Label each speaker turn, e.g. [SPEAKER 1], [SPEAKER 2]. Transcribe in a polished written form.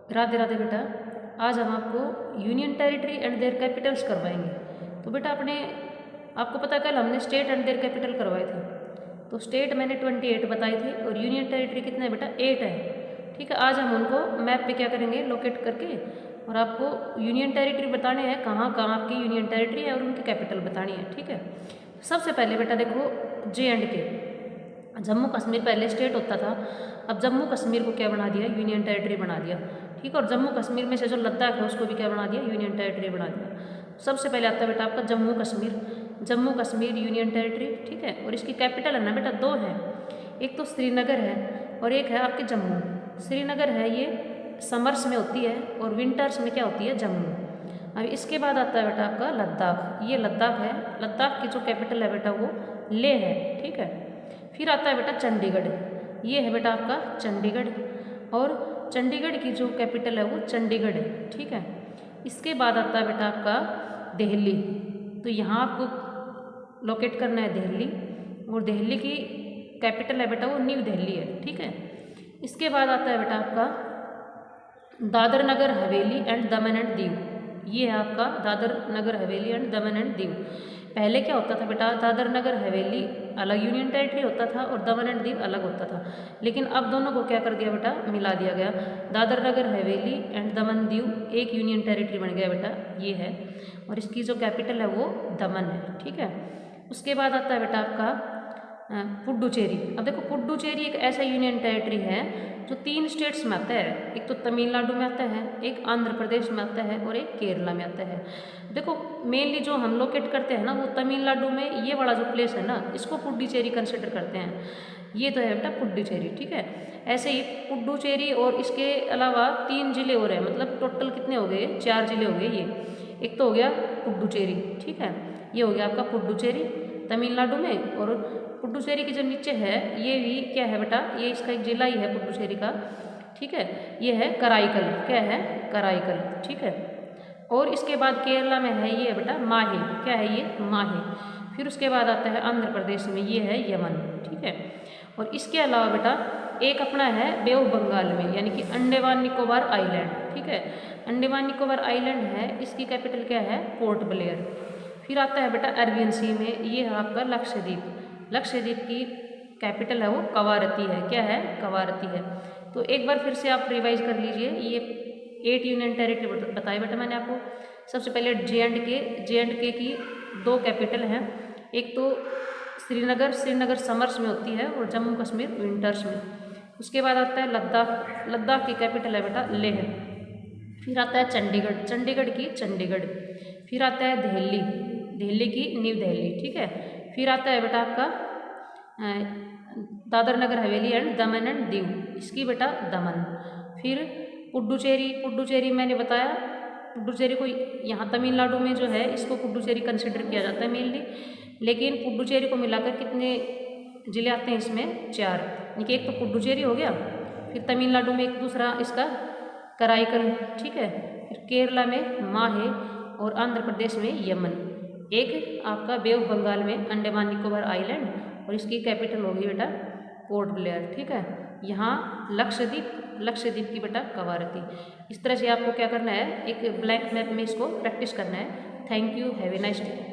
[SPEAKER 1] राधे राधे बेटा। आज हम आपको union territory and there Capitals करवाएंगे। तो बेटा आपको पता कल हमने स्टेट एंड देयर कैपिटल करवाए थे। तो स्टेट मैंने 28 बताई थी और यूनियन टेरिटरी कितना है बेटा 8 है। ठीक है, आज हम उनको मैप पे क्या करेंगे लोकेट करके और आपको यूनियन टेरिटरी बताने हैं कहाँ कहाँ आपकी यूनियन टेरिटरी है और उनकी कैपिटल बतानी है। ठीक है, सबसे पहले बेटा देखो JNK, जम्मू कश्मीर पहले स्टेट होता था, अब जम्मू कश्मीर को क्या बना दिया यूनियन टेरिटरी बना दिया। ठीक है, और जम्मू कश्मीर में से जो लद्दाख है उसको भी क्या बना दिया यूनियन टेरिटरी बना दिया। सबसे पहले आता है बेटा आपका जम्मू कश्मीर, जम्मू कश्मीर यूनियन टेरिटरी। ठीक है, और इसकी कैपिटल है ना बेटा 2 है, एक तो श्रीनगर है और एक है आपके जम्मू। श्रीनगर है ये समर्स में होती है और विंटर्स में क्या होती है जम्मू। अब इसके बाद आता है बेटा आपका लद्दाख, ये लद्दाख है, लद्दाख की जो कैपिटल है बेटा वो लेह है। ठीक है, फिर आता है बेटा चंडीगढ़, ये है बेटा आपका चंडीगढ़ और चंडीगढ़ की जो कैपिटल है वो चंडीगढ़ है। ठीक है, इसके बाद आता है बेटा आपका दिल्ली, तो यहाँ आपको लोकेट करना है दिल्ली और दिल्ली की कैपिटल है बेटा वो न्यू दिल्ली है। ठीक है, इसके बाद आता है बेटा आपका Dadar Nagar Haveli and Daman and Diu, ये है आपका Dadar Nagar Haveli and Daman and Diu. पहले क्या होता था बेटा दादर नगर हवेली अलग यूनियन टेरिटरी होता था और दमन एंड दीव अलग होता था, लेकिन अब दोनों को क्या कर दिया बेटा मिला दिया गया। दादर नगर हवेली एंड दमन दीव एक यूनियन टेरिटरी बन गया बेटा, ये है, और इसकी जो कैपिटल है वो दमन है। ठीक है, उसके बाद आता है बेटा आपका पुडुचेरी। अब देखो पुडुचेरी एक ऐसा यूनियन टेरिटरी है जो 3 स्टेट्स में आता है, एक तो तमिलनाडु में आता है, एक आंध्र प्रदेश में आता है और एक केरला में आता है। देखो मेनली जो हम लोकेट करते हैं ना वो तमिलनाडु में ये वाला जो प्लेस है ना इसको पुडुचेरी कंसिडर करते हैं, ये तो है बेटा पुडुचेरी। ठीक है, ऐसे ही पुडुचेरी और इसके अलावा 3 जिले और हैं, मतलब टोटल कितने हो गए 4 जिले हो गए ये। एक तो हो गया पुडुचेरी, ठीक है, ये हो गया आपका पुडुचेरी तमिलनाडु में, और पुडुचेरी की जो नीचे है ये भी क्या है बेटा ये इसका एक जिला ही है पुडुचेरी का। ठीक है, ये है कराईकल, क्या है कराईकल। ठीक है, और इसके बाद केरला में है ये बेटा माहे, क्या है ये माहे। फिर उसके बाद आता है आंध्र प्रदेश में ये है यमन। ठीक है, और इसके अलावा बेटा एक अपना है बे ऑफ बंगाल में यानी कि अंडमान निकोबार आइलैंड। ठीक है, अंडमान निकोबार आइलैंड है, इसकी कैपिटल क्या है पोर्ट ब्लेयर। फिर आता है बेटा अरबियन सी में, ये है आपका लक्षद्वीप, लक्षद्वीप की कैपिटल है वो कवारती है, क्या है कवारती है। तो एक बार फिर से आप रिवाइज कर लीजिए, ये 8 यूनियन टेरिटरी बताए बेटा मैंने आपको। सबसे पहले जे एंड के की 2 कैपिटल हैं, एक तो श्रीनगर समर्स में होती है और जम्मू कश्मीर विंटर्स में। उसके बाद आता है लद्दाख, लद्दाख की कैपिटल है बेटा लेह। फिर आता है चंडीगढ़ की चंडीगढ़। फिर आता है दिल्ली की न्यू दिल्ली। ठीक है, फिर आता है बेटा आपका Dadar Nagar Haveli and Daman and Diu, इसकी बेटा दमन। फिर पुडुचेरी मैंने बताया, पुडुचेरी को यहाँ तमिलनाडु में जो है इसको पुडुचेरी कंसिडर किया जाता है मेनली, लेकिन पुडुचेरी को मिलाकर कितने जिले आते हैं इसमें 4, यानी कि एक तो पुडुचेरी हो गया, फिर तमिलनाडु में एक दूसरा इसका कराईकल। ठीक है, फिर केरला में माहे और आंध्र प्रदेश में यमन, एक आपका बे ऑफ बंगाल में अंडमान निकोबार आइलैंड और इसकी कैपिटल होगी बेटा पोर्ट ब्लेयर। ठीक है, यहाँ लक्षद्वीप की बेटा कवारती। इस तरह से आपको क्या करना है एक ब्लैंक मैप में इसको प्रैक्टिस करना है। Thank you, have a nice day.